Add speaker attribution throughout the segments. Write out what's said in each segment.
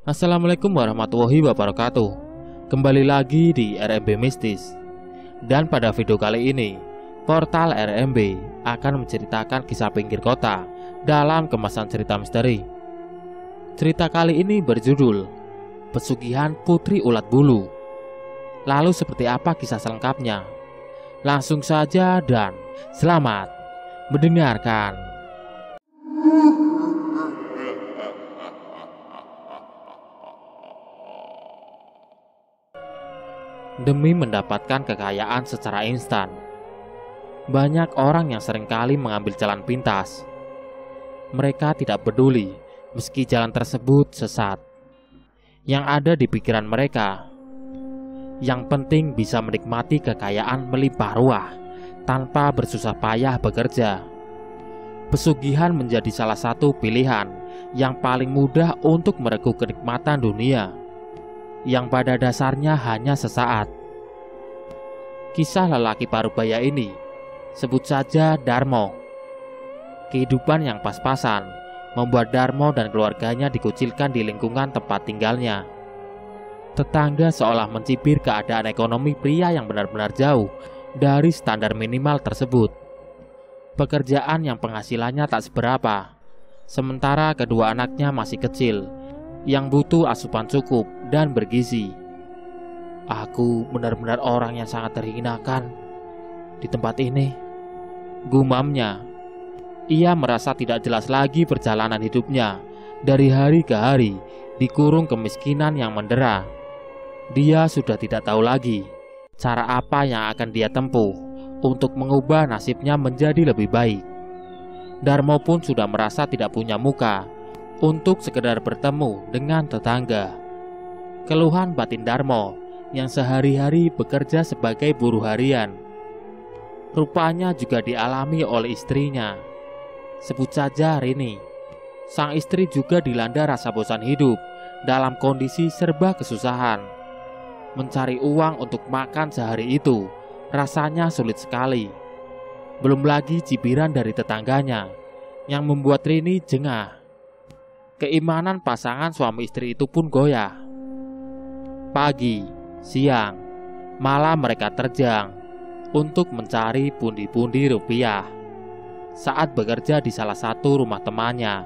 Speaker 1: Assalamualaikum warahmatullahi wabarakatuh. Kembali lagi di RMB Mistis. Dan pada video kali ini, portal RMB akan menceritakan kisah pinggir kota dalam kemasan cerita misteri. Cerita kali ini berjudul Pesugihan Putri Ulat Bulu. Lalu seperti apa kisah selengkapnya? Langsung saja dan selamat mendengarkan. Demi mendapatkan kekayaan secara instan, banyak orang yang seringkali mengambil jalan pintas. Mereka tidak peduli meski jalan tersebut sesat. Yang ada di pikiran mereka, yang penting bisa menikmati kekayaan melimpah ruah tanpa bersusah payah bekerja. Pesugihan menjadi salah satu pilihan yang paling mudah untuk merekuk kenikmatan dunia, yang pada dasarnya hanya sesaat. Kisah lelaki parubaya ini, sebut saja Darmo. Kehidupan yang pas-pasan membuat Darmo dan keluarganya dikucilkan di lingkungan tempat tinggalnya. Tetangga seolah mencibir keadaan ekonomi pria yang benar-benar jauh dari standar minimal tersebut. Pekerjaan yang penghasilannya tak seberapa, sementara kedua anaknya masih kecil yang butuh asupan cukup dan bergizi. Aku benar-benar orang yang sangat terhinakan di tempat ini, gumamnya. Ia merasa tidak jelas lagi perjalanan hidupnya dari hari ke hari dikurung kemiskinan yang mendera. Dia sudah tidak tahu lagi cara apa yang akan dia tempuh untuk mengubah nasibnya menjadi lebih baik. Darmo pun sudah merasa tidak punya muka untuk sekedar bertemu dengan tetangga. Keluhan batin Darmo yang sehari-hari bekerja sebagai buruh harian rupanya juga dialami oleh istrinya. Sebut saja Rini. Sang istri juga dilanda rasa bosan hidup dalam kondisi serba kesusahan. Mencari uang untuk makan sehari itu rasanya sulit sekali. Belum lagi cibiran dari tetangganya yang membuat Rini jengah. Keimanan pasangan suami istri itu pun goyah. Pagi, siang, malam mereka terjang untuk mencari pundi-pundi rupiah. Saat bekerja di salah satu rumah temannya,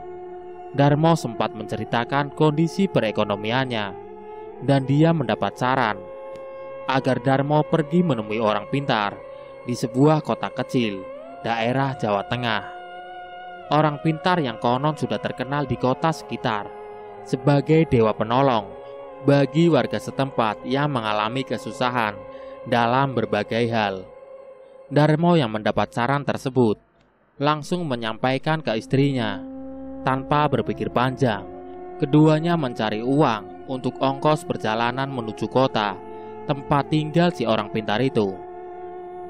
Speaker 1: Darmo sempat menceritakan kondisi perekonomiannya, dan dia mendapat saran agar Darmo pergi menemui orang pintar di sebuah kota kecil daerah Jawa Tengah. Orang pintar yang konon sudah terkenal di kota sekitar sebagai dewa penolong bagi warga setempat yang mengalami kesusahan dalam berbagai hal. Darmo yang mendapat saran tersebut langsung menyampaikan ke istrinya. Tanpa berpikir panjang, keduanya mencari uang untuk ongkos perjalanan menuju kota tempat tinggal si orang pintar itu.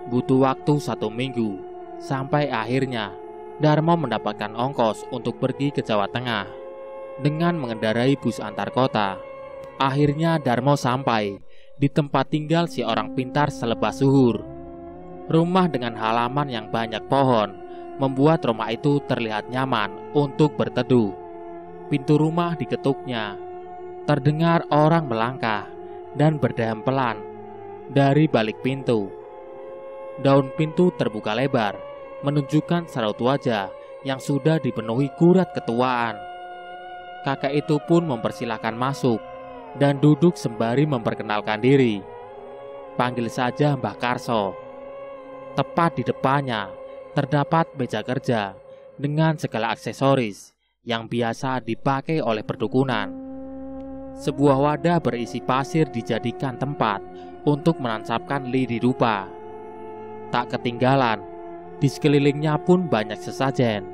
Speaker 1: Butuh waktu 1 minggu sampai akhirnya Darmo mendapatkan ongkos untuk pergi ke Jawa Tengah dengan mengendarai bus antar kota. Akhirnya Darmo sampai di tempat tinggal si orang pintar selepas zuhur. Rumah dengan halaman yang banyak pohon membuat rumah itu terlihat nyaman untuk berteduh. Pintu rumah diketuknya. Terdengar orang melangkah dan berdeham pelan dari balik pintu. Daun pintu terbuka lebar, menunjukkan seraut wajah yang sudah dipenuhi gurat ketuaan. Kakek itu pun mempersilahkan masuk dan duduk sembari memperkenalkan diri. Panggil saja Mbah Karso. Tepat di depannya terdapat meja kerja dengan segala aksesoris yang biasa dipakai oleh perdukunan. Sebuah wadah berisi pasir dijadikan tempat untuk menancapkan lidi rupa. Tak ketinggalan, di sekelilingnya pun banyak sesajen.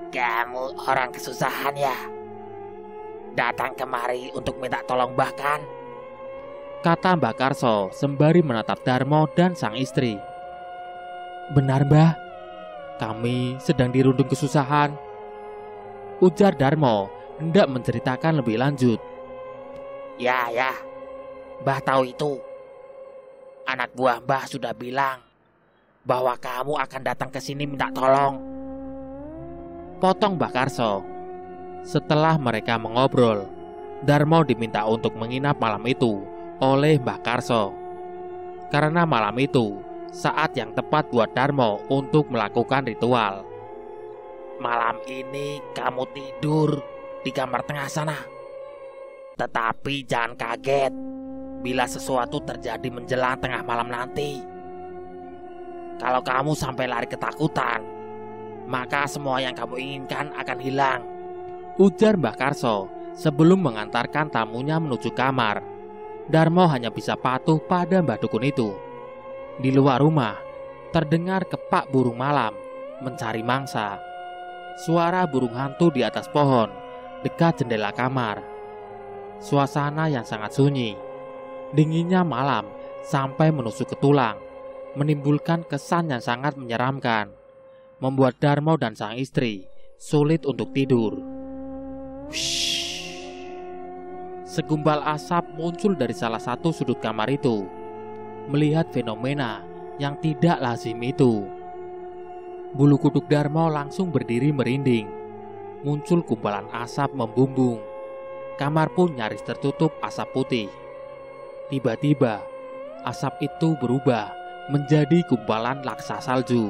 Speaker 2: Kamu orang kesusahan ya? Datang kemari untuk minta tolong bahkan?
Speaker 1: Kata Mbak Karso sembari menatap Darmo dan sang istri. Benar Mbah, kami sedang dirundung kesusahan, ujar Darmo hendak menceritakan lebih lanjut.
Speaker 2: Ya, Mbah tahu itu. Anak buah Mbah sudah bilang bahwa kamu akan datang ke sini minta tolong.
Speaker 1: Potong Mbah Karso. Setelah mereka mengobrol, Darmo diminta untuk menginap malam itu oleh Mbah Karso. Karena malam itu saat yang tepat buat Darmo untuk melakukan ritual.
Speaker 2: Malam ini kamu tidur di kamar tengah sana. Tetapi jangan kaget bila sesuatu terjadi menjelang tengah malam nanti. Kalau kamu sampai lari ketakutan, maka semua yang kamu inginkan akan hilang,
Speaker 1: ujar Mbah Karso sebelum mengantarkan tamunya menuju kamar. Darmo hanya bisa patuh pada Mbah Dukun itu. Di luar rumah, terdengar kepak burung malam mencari mangsa. Suara burung hantu di atas pohon dekat jendela kamar. Suasana yang sangat sunyi. Dinginnya malam sampai menusuk ke tulang, menimbulkan kesan yang sangat menyeramkan, membuat Darmo dan sang istri sulit untuk tidur. Segumpal asap muncul dari salah satu sudut kamar itu. Melihat fenomena yang tidak lazim itu, bulu kuduk Darmo langsung berdiri merinding. Muncul gumpalan asap membumbung. Kamar pun nyaris tertutup asap putih. Tiba-tiba asap itu berubah menjadi gumpalan laksa salju,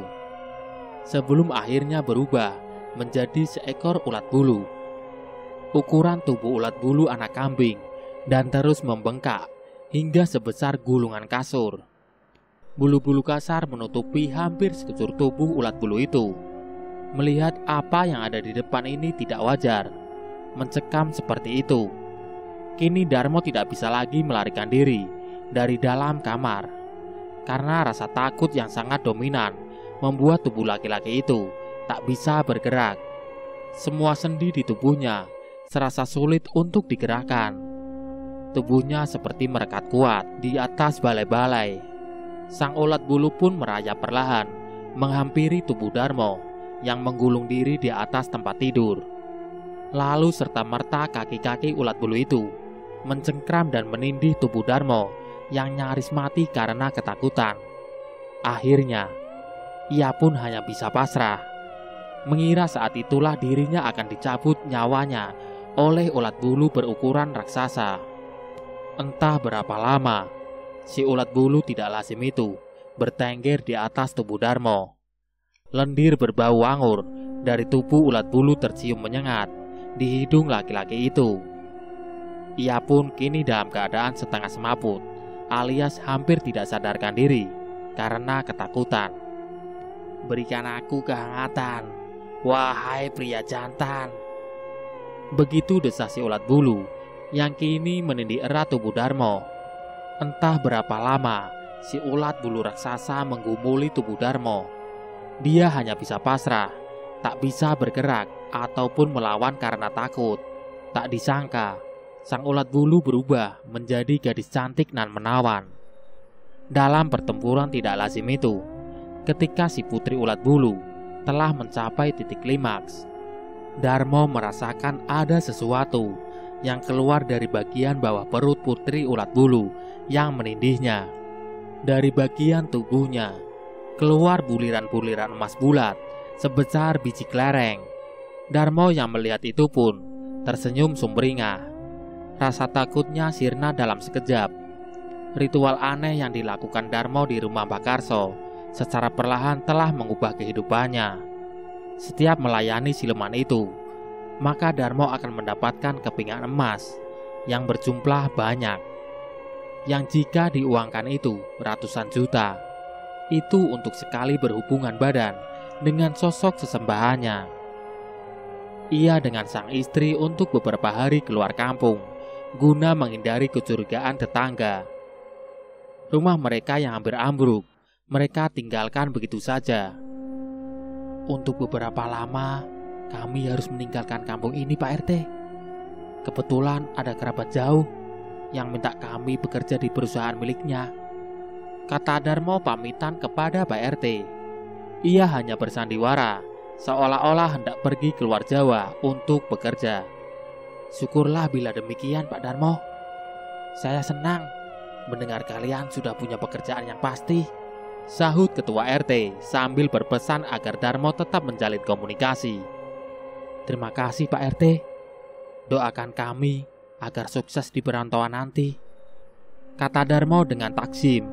Speaker 1: sebelum akhirnya berubah menjadi seekor ulat bulu. Ukuran tubuh ulat bulu anak kambing dan terus membengkak hingga sebesar gulungan kasur. Bulu-bulu kasar menutupi hampir sekujur tubuh ulat bulu itu. Melihat apa yang ada di depan ini tidak wajar, mencekam seperti itu. Kini Darmo tidak bisa lagi melarikan diri dari dalam kamar, karena rasa takut yang sangat dominan membuat tubuh laki-laki itu tak bisa bergerak. Semua sendi di tubuhnya serasa sulit untuk digerakkan. Tubuhnya seperti merekat kuat di atas balai-balai. Sang ulat bulu pun merayap perlahan menghampiri tubuh Darmo yang menggulung diri di atas tempat tidur. Lalu serta-merta kaki-kaki ulat bulu itu mencengkram dan menindih tubuh Darmo yang nyaris mati karena ketakutan. Akhirnya, ia pun hanya bisa pasrah, mengira saat itulah dirinya akan dicabut nyawanya oleh ulat bulu berukuran raksasa. Entah berapa lama, si ulat bulu tidak lazim itu bertengger di atas tubuh Darmo. Lendir berbau anggur dari tubuh ulat bulu tercium menyengat di hidung laki-laki itu. Ia pun kini dalam keadaan setengah semaput, alias hampir tidak sadarkan diri karena ketakutan.
Speaker 2: Berikan aku kehangatan, wahai pria jantan.
Speaker 1: Begitu desah si ulat bulu yang kini menindih erat tubuh Darmo. Entah berapa lama si ulat bulu raksasa menggumuli tubuh Darmo. Dia hanya bisa pasrah, tak bisa bergerak ataupun melawan karena takut. Tak disangka, sang ulat bulu berubah menjadi gadis cantik nan menawan. Dalam pertempuran tidak lazim itu, ketika si putri ulat bulu telah mencapai titik klimaks, Darmo merasakan ada sesuatu yang keluar dari bagian bawah perut putri ulat bulu yang menindihnya. Dari bagian tubuhnya keluar buliran-buliran emas bulat sebesar biji kelereng. Darmo yang melihat itu pun tersenyum sumringah. Rasa takutnya sirna dalam sekejap. Ritual aneh yang dilakukan Darmo di rumah Mbah Karso secara perlahan telah mengubah kehidupannya. Setiap melayani siluman itu, maka Darmo akan mendapatkan kepingan emas yang berjumlah banyak, yang jika diuangkan itu ratusan juta. Itu untuk sekali berhubungan badan dengan sosok sesembahannya. Ia dengan sang istri untuk beberapa hari keluar kampung guna menghindari kecurigaan tetangga. Rumah mereka yang hampir ambruk mereka tinggalkan begitu saja. Untuk beberapa lama kami harus meninggalkan kampung ini, Pak RT. Kebetulan ada kerabat jauh yang minta kami bekerja di perusahaan miliknya, kata Darmo pamitan kepada Pak RT. Ia hanya bersandiwara, seolah-olah hendak pergi keluar Jawa untuk bekerja. Syukurlah bila demikian, Pak Darmo. Saya senang mendengar kalian sudah punya pekerjaan yang pasti, sahut ketua RT sambil berpesan agar Darmo tetap menjalin komunikasi. Terima kasih Pak RT. Doakan kami agar sukses di perantauan nanti," kata Darmo dengan takzim.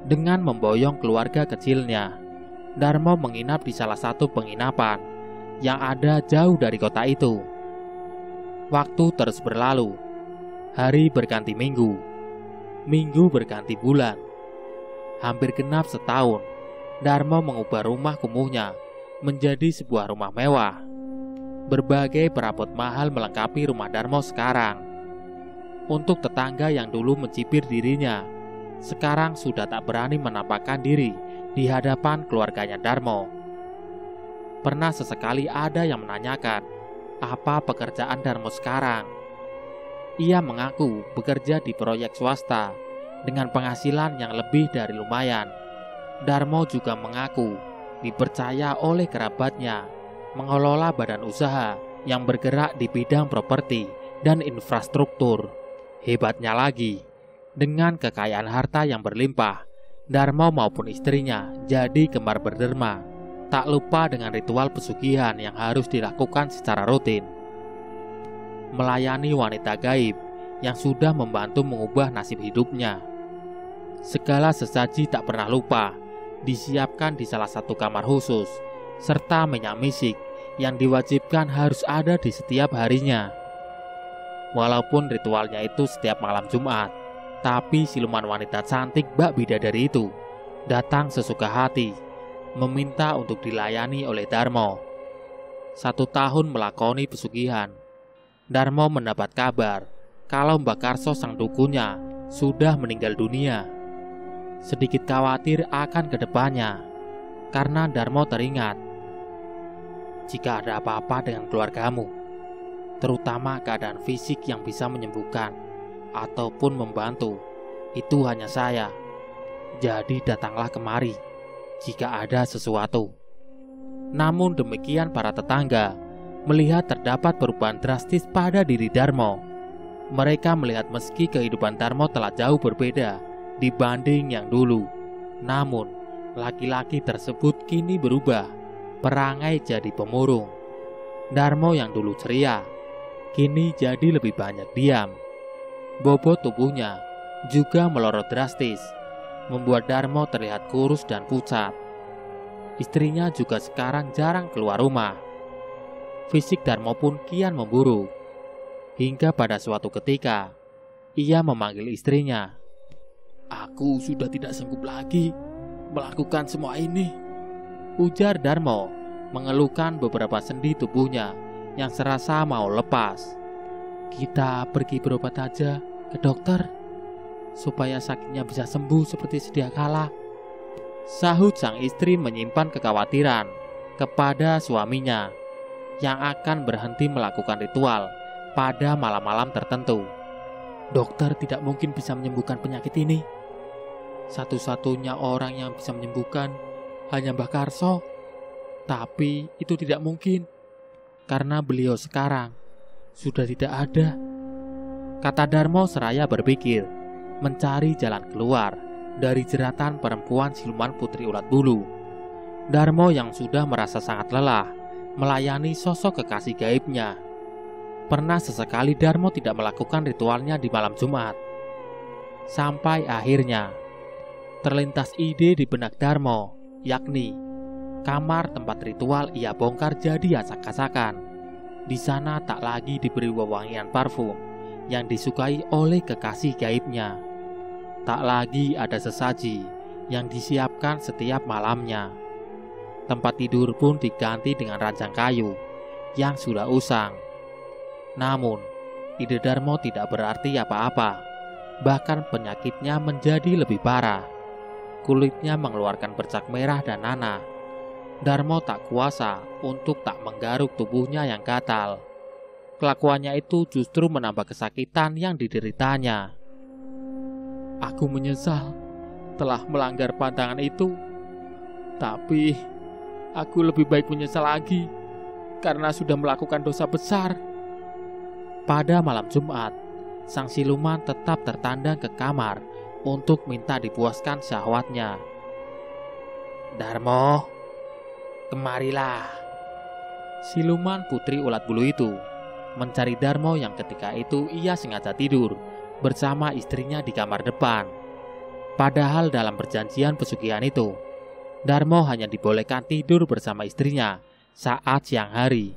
Speaker 1: Dengan memboyong keluarga kecilnya, Darmo menginap di salah satu penginapan yang ada jauh dari kota itu. Waktu terus berlalu. Hari berganti minggu, minggu berganti bulan. Hampir genap setahun, Darmo mengubah rumah kumuhnya menjadi sebuah rumah mewah. Berbagai perabot mahal melengkapi rumah Darmo sekarang. Untuk tetangga yang dulu mencibir dirinya, sekarang sudah tak berani menampakkan diri di hadapan keluarganya Darmo. Pernah sesekali ada yang menanyakan apa pekerjaan Darmo sekarang. Ia mengaku bekerja di proyek swasta dengan penghasilan yang lebih dari lumayan. Darmo juga mengaku dipercaya oleh kerabatnya mengelola badan usaha yang bergerak di bidang properti dan infrastruktur. Hebatnya lagi, dengan kekayaan harta yang berlimpah, Darmo maupun istrinya jadi gemar berderma, tak lupa dengan ritual pesugihan yang harus dilakukan secara rutin. Melayani wanita gaib yang sudah membantu mengubah nasib hidupnya. Segala sesaji tak pernah lupa disiapkan di salah satu kamar khusus, serta minyak misik yang diwajibkan harus ada di setiap harinya. Walaupun ritualnya itu setiap malam Jumat, tapi siluman wanita cantik bak bidadari itu datang sesuka hati, meminta untuk dilayani oleh Darmo. 1 tahun melakoni pesugihan, Darmo mendapat kabar kalau Mbak Karso sang dukunya sudah meninggal dunia. Sedikit khawatir akan kedepannya, karena Darmo teringat, jika ada apa-apa dengan keluargamu, terutama keadaan fisik yang bisa menyembuhkan ataupun membantu, itu hanya saya. Jadi datanglah kemari jika ada sesuatu. Namun demikian para tetangga melihat terdapat perubahan drastis pada diri Darmo. Mereka melihat meski kehidupan Darmo telah jauh berbeda dibanding yang dulu, namun laki-laki tersebut kini berubah, perangai jadi pemurung. Darmo yang dulu ceria, kini jadi lebih banyak diam. Bobot tubuhnya juga melorot drastis, membuat Darmo terlihat kurus dan pucat. Istrinya juga sekarang jarang keluar rumah. Fisik Darmo pun kian memburuk. Hingga pada suatu ketika, ia memanggil istrinya. "Aku sudah tidak sanggup lagi melakukan semua ini," ujar Darmo, mengeluhkan beberapa sendi tubuhnya yang serasa mau lepas. "Kita pergi berobat aja ke dokter, supaya sakitnya bisa sembuh seperti sedia kala," sahut sang istri menyimpan kekhawatiran kepada suaminya yang akan berhenti melakukan ritual pada malam-malam tertentu. "Dokter tidak mungkin bisa menyembuhkan penyakit ini. Satu-satunya orang yang bisa menyembuhkan hanya Mbah Karso. Tapi itu tidak mungkin, karena beliau sekarang sudah tidak ada," kata Darmo seraya berpikir mencari jalan keluar dari jeratan perempuan siluman putri ulat bulu. Darmo yang sudah merasa sangat lelah melayani sosok kekasih gaibnya. Pernah sesekali Darmo tidak melakukan ritualnya di malam Jumat. Sampai akhirnya terlintas ide di benak Darmo, yakni kamar tempat ritual ia bongkar jadi acak-acakan. Di sana tak lagi diberi wewangian parfum yang disukai oleh kekasih gaibnya. Tak lagi ada sesaji yang disiapkan setiap malamnya. Tempat tidur pun diganti dengan ranjang kayu yang sudah usang. Namun, ide Darmo tidak berarti apa-apa. Bahkan penyakitnya menjadi lebih parah. Kulitnya mengeluarkan bercak merah dan nanah. Darmo tak kuasa untuk tak menggaruk tubuhnya yang gatal. Kelakuannya itu justru menambah kesakitan yang dideritanya. "Aku menyesal telah melanggar pantangan itu. Tapi aku lebih baik menyesal lagi karena sudah melakukan dosa besar." Pada malam Jumat, sang siluman tetap tertandang ke kamar untuk minta dipuaskan syahwatnya.
Speaker 2: "Darmo, kemarilah."
Speaker 1: Siluman putri ulat bulu itu mencari Darmo yang ketika itu ia sengaja tidur bersama istrinya di kamar depan. Padahal dalam perjanjian pesugihan itu, Darmo hanya dibolehkan tidur bersama istrinya saat siang hari.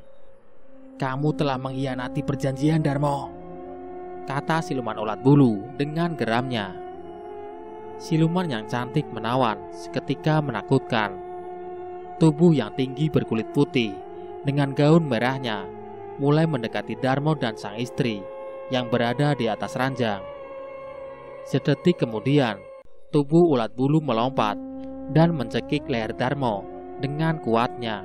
Speaker 2: "Kamu telah mengkhianati perjanjian, Darmo,"
Speaker 1: kata siluman ulat bulu dengan geramnya. Siluman yang cantik menawan seketika menakutkan. Tubuh yang tinggi berkulit putih dengan gaun merahnya mulai mendekati Darmo dan sang istri yang berada di atas ranjang. Sedetik kemudian, tubuh ulat bulu melompat dan mencekik leher Darmo dengan kuatnya.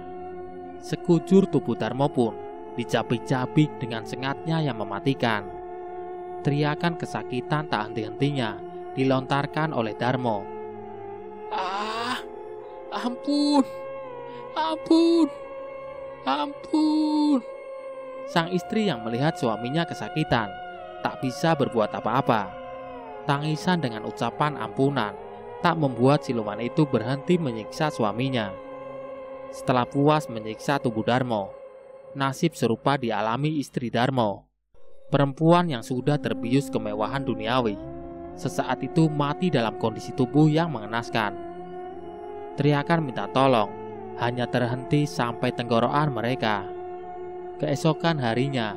Speaker 1: Sekujur tubuh Darmo pun dicabik-cabik dengan sengatnya yang mematikan. Teriakan kesakitan tak henti-hentinya dilontarkan oleh Darmo.
Speaker 2: Ampun, ampun, ampun."
Speaker 1: Sang istri yang melihat suaminya kesakitan tak bisa berbuat apa-apa. Tangisan dengan ucapan ampunan tak membuat siluman itu berhenti menyiksa suaminya. Setelah puas menyiksa tubuh Darmo, nasib serupa dialami istri Darmo. Perempuan yang sudah terbius kemewahan duniawi sesaat itu mati dalam kondisi tubuh yang mengenaskan. Teriakan minta tolong hanya terhenti sampai tenggorokan mereka. Keesokan harinya,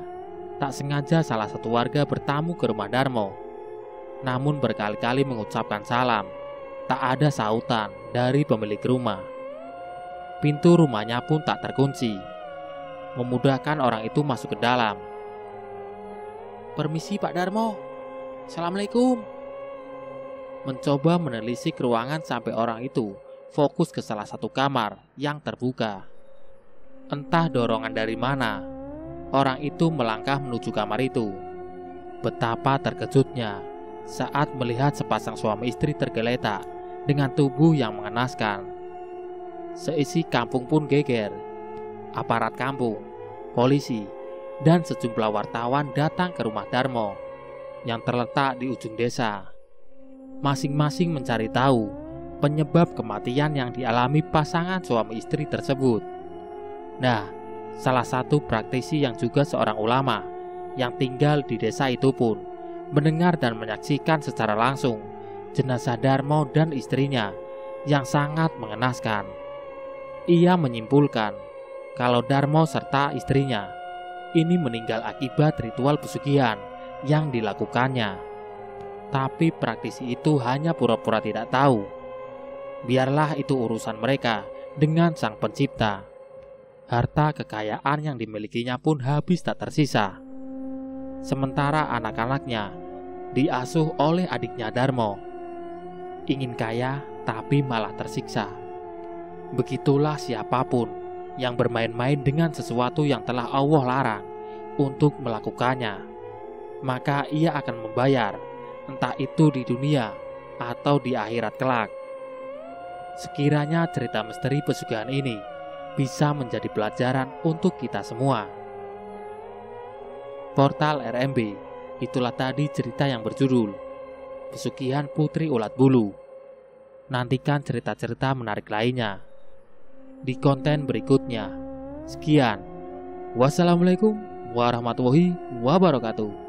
Speaker 1: tak sengaja salah satu warga bertamu ke rumah Darmo. Namun berkali-kali mengucapkan salam, tak ada sautan dari pemilik rumah. Pintu rumahnya pun tak terkunci, memudahkan orang itu masuk ke dalam.
Speaker 2: "Permisi Pak Darmo, Assalamualaikum."
Speaker 1: Mencoba menelisik ruangan sampai orang itu fokus ke salah satu kamar yang terbuka. Entah dorongan dari mana, orang itu melangkah menuju kamar itu. Betapa terkejutnya saat melihat sepasang suami istri tergeletak dengan tubuh yang mengenaskan. Seisi kampung pun geger. Aparat kampung, polisi, dan sejumlah wartawan datang ke rumah Darmo yang terletak di ujung desa. Masing-masing mencari tahu penyebab kematian yang dialami pasangan suami istri tersebut. Nah, salah satu praktisi yang juga seorang ulama yang tinggal di desa itu pun mendengar dan menyaksikan secara langsung jenazah Darmo dan istrinya yang sangat mengenaskan. Ia menyimpulkan kalau Darmo serta istrinya ini meninggal akibat ritual pesugihan yang dilakukannya. Tapi praktisi itu hanya pura-pura tidak tahu. Biarlah itu urusan mereka dengan Sang Pencipta. Harta kekayaan yang dimilikinya pun habis tak tersisa. Sementara anak-anaknya diasuh oleh adiknya Darmo. Ingin kaya tapi malah tersiksa. Begitulah siapapun yang bermain-main dengan sesuatu yang telah Allah larang untuk melakukannya, maka ia akan membayar, entah itu di dunia atau di akhirat kelak. Sekiranya cerita misteri pesugihan ini bisa menjadi pelajaran untuk kita semua. Portal RMB, itulah tadi cerita yang berjudul Pesugihan Putri Ulat Bulu. Nantikan cerita-cerita menarik lainnya di konten berikutnya. Sekian. Wassalamualaikum warahmatullahi wabarakatuh.